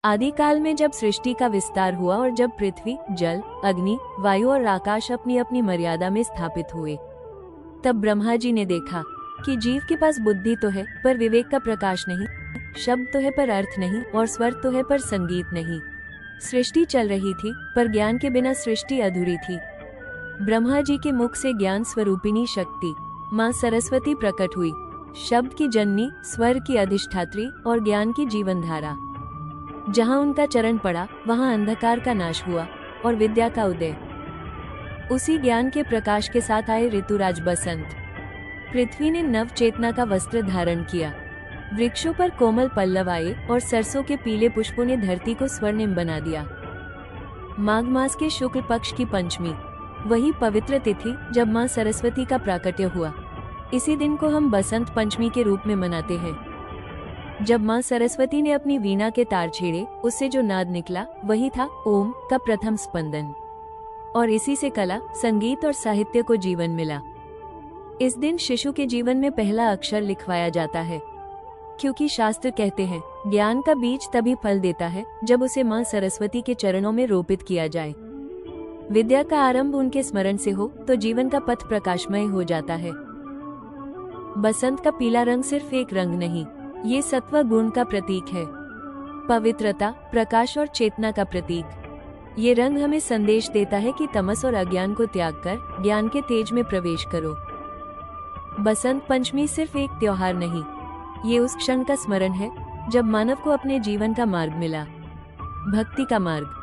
आदिकाल में जब सृष्टि का विस्तार हुआ और जब पृथ्वी, जल, अग्नि, वायु और आकाश अपनी अपनी मर्यादा में स्थापित हुए, तब ब्रह्मा जी ने देखा कि जीव के पास बुद्धि तो है पर विवेक का प्रकाश नहीं, शब्द तो है पर अर्थ नहीं, और स्वर तो है पर संगीत नहीं। सृष्टि चल रही थी पर ज्ञान के बिना सृष्टि अधूरी थी। ब्रह्मा जी के मुख से ज्ञान स्वरूपिणी शक्ति माँ सरस्वती प्रकट हुई, शब्द की जननी, स्वर की अधिष्ठात्री और ज्ञान की जीवन धारा। जहाँ उनका चरण पड़ा वहाँ अंधकार का नाश हुआ और विद्या का उदय। उसी ज्ञान के प्रकाश के साथ आए ऋतुराज बसंत। पृथ्वी ने नव चेतना का वस्त्र धारण किया, वृक्षों पर कोमल पल्लव आए और सरसों के पीले पुष्पों ने धरती को स्वर्णिम बना दिया। माघ मास के शुक्ल पक्ष की पंचमी, वही पवित्र तिथि जब माँ सरस्वती का प्राकट्य हुआ, इसी दिन को हम बसंत पंचमी के रूप में मनाते हैं। जब माँ सरस्वती ने अपनी वीणा के तार छेड़े, उससे जो नाद निकला वही था ओम का प्रथम स्पंदन, और इसी से कला, संगीत और साहित्य को जीवन मिला। इस दिन शिशु के जीवन में पहला अक्षर लिखवाया जाता है, क्योंकि शास्त्र कहते हैं ज्ञान का बीज तभी फल देता है जब उसे माँ सरस्वती के चरणों में रोपित किया जाए। विद्या का आरंभ उनके स्मरण से हो तो जीवन का पथ प्रकाशमय हो जाता है। बसंत का पीला रंग सिर्फ एक रंग नहीं, ये सत्व गुण का प्रतीक है, पवित्रता, प्रकाश और चेतना का प्रतीक। ये रंग हमें संदेश देता है कि तमस और अज्ञान को त्याग कर ज्ञान के तेज में प्रवेश करो। बसंत पंचमी सिर्फ एक त्योहार नहीं, ये उस क्षण का स्मरण है जब मानव को अपने जीवन का मार्ग मिला, भक्ति का मार्ग।